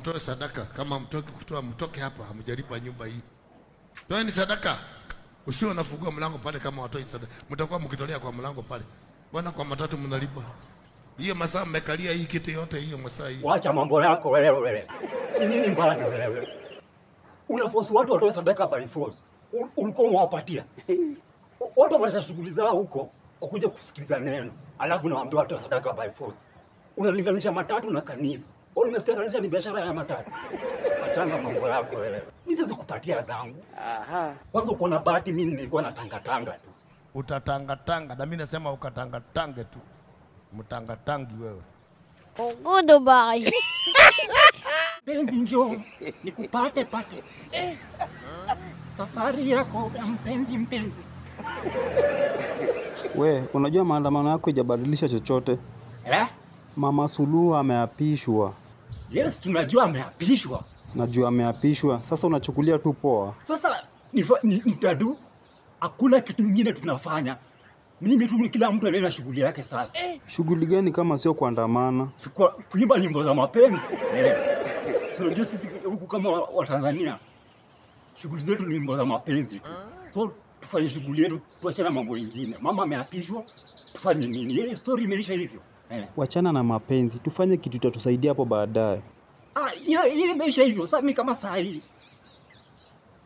mtoe sadaka. Kama mtoke kutoa, mtoke hapa, hamjalipa nyumba hii. Toeni sadaka. Usio unafungua mlango pale kama watoi sadaka. Mtakuwa mkitolea kwa mlango pale. Bwana kwa matatu mnalipa. Hiyo masaa mmekalia hii kiti yote hiyo masaa hii. Wacha mambo yako wewe. Nini mbaya wewe? Unaforce watu watoe sadaka by force. Ulikuwa unawapatia. Watu wanashughuli zao huko, wakuja kusikiliza neno. Alafu nawaambia watoe sadaka by force. Unalinganisha matatu na kanisa. Unasikia kanisa ni biashara ya matatu. Achana mambo yako wewe. Mimi siwezi kupatia zangu. Aha. Kwanza uko na bahati, mimi nilikuwa natanga tu. Utatanga na mimi nasema ukatanga tu. Mtangatangi wewe. Goodbye. Penzi njoo nikupate. Safari yako ya mpenzi. We, unajua maandamano yako hajabadilisha chochote? Mama Suluhu ameapishwa. Yes, tunajua ameapishwa. Najua ameapishwa. Sasa unachukulia tu poa. Sasa nitadu. Hakuna kitu kingine tunafanya. Mimi tu, kila mtu anaenda shughuli yake sasa. Shughuli gani kama sio kuandamana? Si kuimba nyimbo za mapenzi. Unajua sisi huku kama wa Tanzania, shughuli zetu ni nyimbo za mapenzi tu. So tufanye shughuli yetu, tuachane mambo mengine. Mama ameapishwa, tufanye nini? Ile story imeisha hivyo. Wachana na mapenzi, tufanye kitu tutatusaidia hapo baadaye. Ile imeisha hivyo. Sasa mimi kama saa hii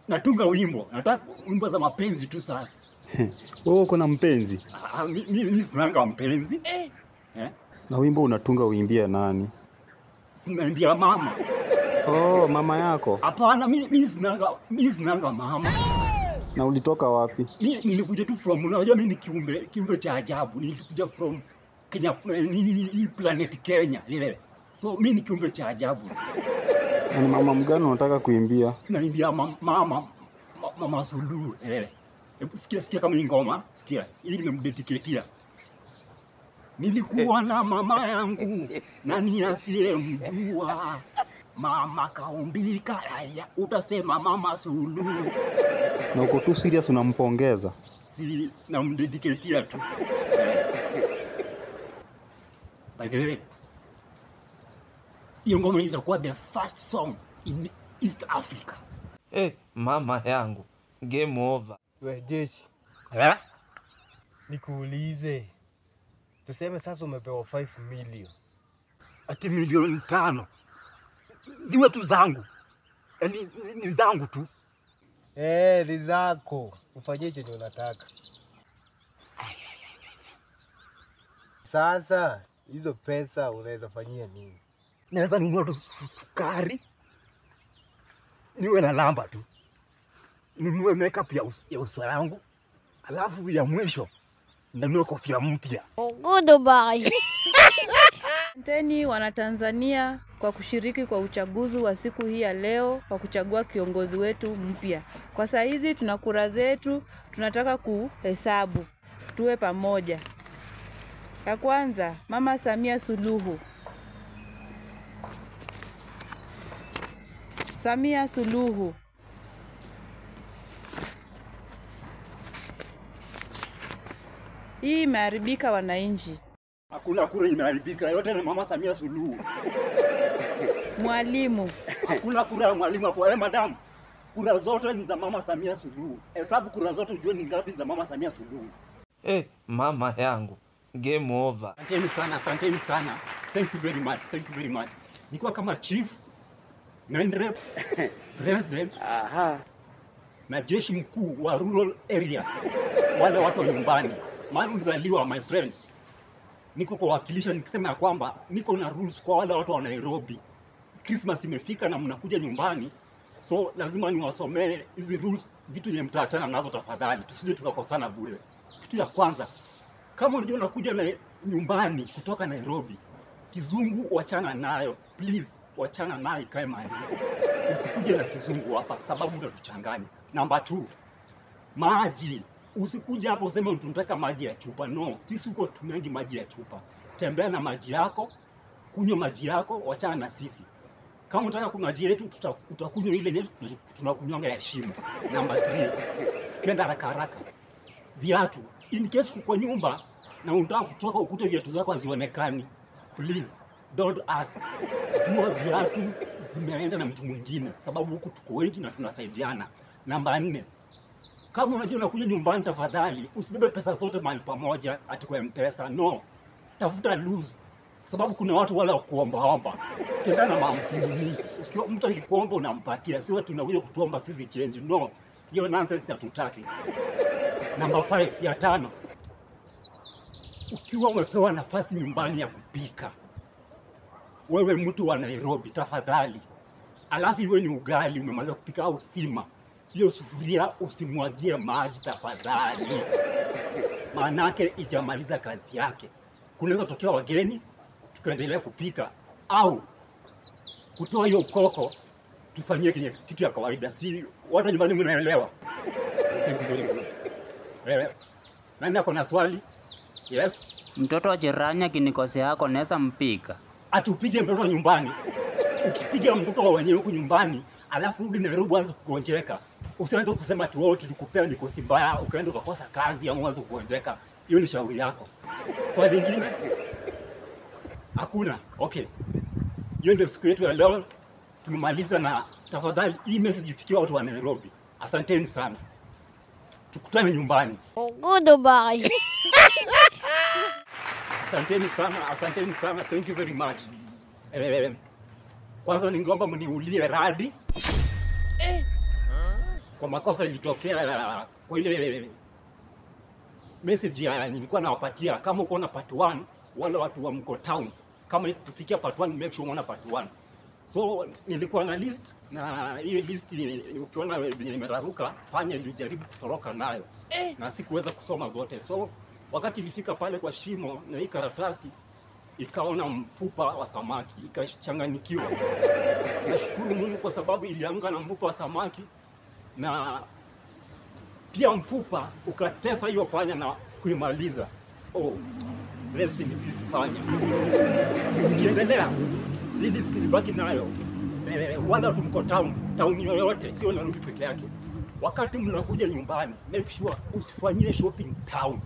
natunga wimbo, nataka wimbo za mapenzi tu sasa. Wewe uko na mpenzi? Mimi sina mpenzi. Na wimbo unatunga uimbia nani? Sinaimbia mama. Oh, mama yako? Hapana, mimi sina mama. Na ulitoka wapi? Nilikuja tu from, unajua mimi ni kiumbe cha ajabu. Nilikuja from Kenya, planet Kenya ile. So mimi ni kiumbe cha ajabu. Ni mama mgani unataka kuimbia? Naimbia mama Suluhu ile. Hebu sikia kama ni ngoma, sikia. Ili nimemdedicate. Nilikuwa na mama yangu, nani asiyemjua. Mama kaumbika haya, utasema mama Suluhu. Na uko tu serious unampongeza? Si namdedicate tu. By the way, hiyo ngoma itakuwa the first song in East Africa. Mama yangu, game over. We Jeshi, nikuulize. Tuseme sasa umepewa 5 million. Ati milioni 5. Ziwe tu zangu. Yaani ni zangu tu. Ni zako. Ufanye chenye unataka. Sasa hizo pesa unaweza fanyia nini? Naweza nunua tu sukari. Niwe na lamba tu. Nunue makeup ya uso yangu. Alafu ya mwisho nunue kofia mpya. Goodbye. Asanteni Wanatanzania kwa kushiriki kwa uchaguzi wa siku hii ya leo kwa kuchagua kiongozi wetu mpya. Kwa saa hizi tuna kura zetu, tunataka kuhesabu. Tuwe pamoja. Ya kwanza, Mama Samia Suluhu. Samia Suluhu. Hii imeharibika wananchi. Hakuna kura imeharibika, yote ni Mama Samia Suluhu. Mwalimu. Hakuna kura ya mwalimu hapo. Madam, kura zote ni za Mama Samia Suluhu. Hesabu kura zote ujue ni ngapi za Mama Samia Suluhu. Mama yangu, game over. Asanteni sana. Thank you very much. Nikuwa kama chief, Nandrep, president, na jeshi mkuu wa rural area. Wale watu wa nyumbani. Mali uzaliwa, my friends. Niko kuwakilisha nikisema ya kwamba niko na rules kwa wale watu wa Nairobi. Christmas imefika na mnakuja nyumbani. So lazima niwasomee hizi rules, vitu yenye mtaachana nazo tafadhali. Tusije tukakosana bure. Kitu ya kwanza, kama unajua unakuja na nyumbani kutoka Nairobi, kizungu wachana nayo. Please, wachana nayo ikae mahali. Usikuje na kizungu hapa sababu utatuchanganya. Number 2, maji. Usikuje hapo useme tunataka maji ya chupa. No, sisi huko tumengi maji ya chupa. Tembea na maji yako, kunywa maji yako, wachana na sisi. Kama unataka kunywa maji yetu, utakunywa ile yenyewe tunakunywanga ya shimo. Number 3, tukienda haraka. Viatu. In case uko nyumba na unataka kutoka ukute viatu zako hazionekani, please don't ask. Jua viatu zimeenda na mtu mwingine, sababu huku tuko wengi na tunasaidiana. Namba 4, kama unajua unakuja nyumbani, tafadhali usibebe pesa zote mahali pamoja ati kwa M-Pesa. No, tafuta loose, sababu kuna watu wala kuombaomba. Tena na maamsini mingi, ukiwa mtu akikuomba unampatia, sio tunakuja kutuomba sisi change. No, hiyo nonsense hatutaki. Namba 5, ya 5, ukiwa umepewa nafasi nyumbani ya kupika, wewe mtu wa Nairobi, tafadhali, alafu iwe ni ugali umemaliza kupika au sima, hiyo sufuria usimwagie maji tafadhali, maanake ijamaliza kazi yake. Kunaweza tokea wageni tukaendelea kupika, au kutoa hiyo koko tufanyie kitu ya kawaida. Si watu nyumbani mnaelewa? Nani ako na swali? Yes. Mtoto wa jirani akinikosea yako naweza mpika? Atupige mtoto nyumbani. Ukipiga mtoto wa wenyewe huko nyumbani, alafu rudi Nairobi anza kugonjeka, usianze kusema tu wewe tulikupea mikosi mbaya ukaenda ukakosa kazi au uanze kugonjeka. Hiyo ni shauri yako. Swali lingine? Hakuna. Okay. Hiyo ndio siku yetu ya leo. Tumemaliza, na tafadhali hii message ifikie watu wa Nairobi. Asanteni sana. Tukutane nyumbani. Goodbye. Asanteni sana, asanteni sana. Thank you very much. Kwanza ningeomba mniulie radi. Kwa makosa ilitokea kwa ile message ya nilikuwa nawapatia. Kama uko na part 1, wale watu wa mko town, kama itufikia part 1, make sure unaona part 1. So nilikuwa na list, na hiyo list ukiona venye imeraruka, fanya nilijaribu kutoroka nayo. Na sikuweza kusoma zote. So wakati ilifika pale kwa shimo na hii karatasi ikaona mfupa wa samaki, ikachanganyikiwa. Nashukuru Mungu kwa sababu ilianguka na mfupa wa samaki, na pia mfupa ukatesa hiyo panya na kuimaliza. Oh, rest in peace panya. Tukiendelea, list nilibaki nayo. Wala watu mko town yoyote, sio Nairobi peke yake. Wakati mnakuja nyumbani, make sure usifanyie shopping town.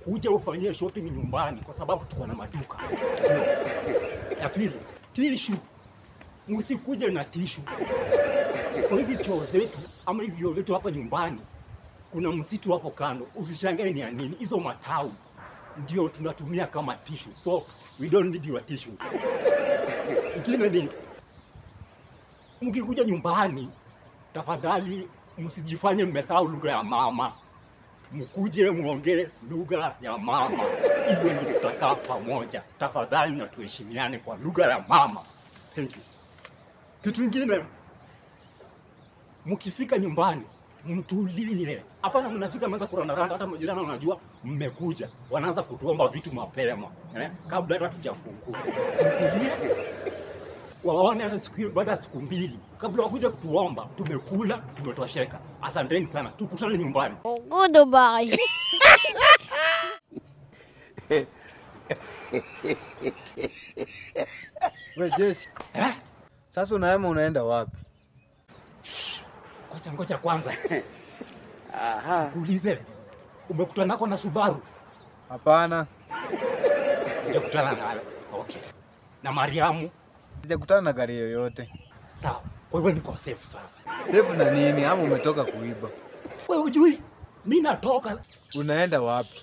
Kuja ufanyie shopping nyumbani, kwa sababu tuko na maduka. Ya pili, tissue. Msikuje na tissue. Kwa hizi choo zetu ama hivyo vitu hapa nyumbani, kuna msitu hapo kando. Usishangae ni ya nini. Hizo matau ndio tunatumia kama tissue. So we don't need your tissues. Ingine ni mkikuja nyumbani, tafadhali msijifanye mmesahau lugha ya mama. Mkuje muongee lugha ya mama. Hivyo ndio tutakaa pamoja. Tafadhali na tuheshimiane kwa lugha ya mama. Thank you. Kitu kingine, mkifika nyumbani, mtulie. Hapana mnafika mnaanza kurandaranda, hata majirani wanajua mmekuja. Wanaanza kutuomba vitu mapema, kabla hata tujafungua. Mtulie. Waone hata siku baada ya siku 2 kabla wakuja kutuomba tumekula, tumetosheka. Asanteni sana. Tukutane nyumbani. Goodbye. Wewe Jesse. Sasa unaema unaenda wapi? Ngoja kwanza. Kuulize, umekutana nako na Subaru? Hapana. Hujakutana nayo. Okay. Na Mariamu? Sijakutana na gari yoyote. Sawa. Kwa hivyo niko safe sasa. Safe na nini? Ama umetoka kuiba? Wewe hujui mimi natoka. Unaenda wapi?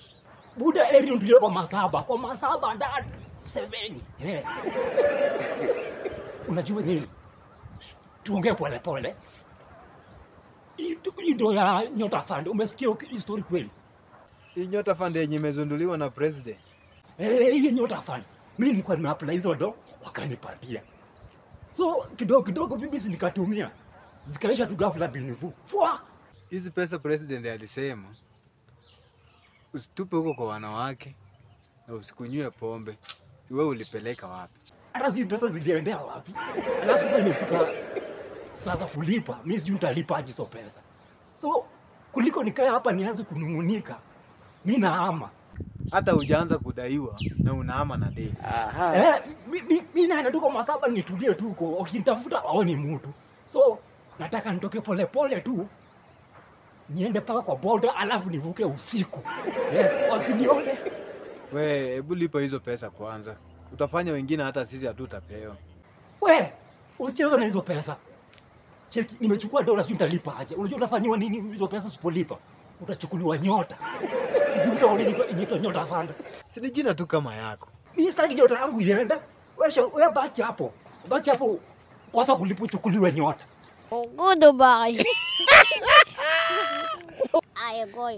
Buda area ndio kwa Masaba. Kwa Masaba ndani 7. Unajua nini? Tuongee pole pole. Hii ndio ya Nyota Fund. Umesikia story kweli? Hii Nyota Fund yenye imezunduliwa na president. Hii Nyota Fund. Mimi nilikuwa nimeapply hizo ndo wakanipatia. So kidogo vipi nikatumia. Zikaisha tu ghafla binifu. Fwa! Hizi pesa president alisema usitupe huko kwa wanawake na usikunywe pombe. Wewe ulipeleka wapi? Hata si pesa ziliendea wapi? Alafu sasa nimefika sasa kulipa. Mimi sijui nitalipa aje hizo pesa. So kuliko nikae hapa nianze kunungunika, mimi nahama. Hata hujaanza kudaiwa na unahama na deni. Mimi naenda tu kwa Masaba nitulie tu huko. Ukinitafuta waoni mtu. So nataka nitoke pole pole tu. Niende paka kwa border alafu nivuke usiku. Yes, wasinione. Wewe hebu lipa hizo pesa kwanza. utafanya wengine hata sisi hatutapewa. We, usicheze na hizo pesa. Cheki, nimechukua dola sio nitalipa aje. Unajua unafanyiwa nini hizo pesa usipolipa? Utachukuliwa nyota. Sijui nini inaitwa nyota fund. Si ni jina tu kama yako. Mimi sitaki nyota yangu iende. Wewe baki hapo. Baki hapo. Kwa sababu ulipochukuliwa nyota. Goodbye. I go.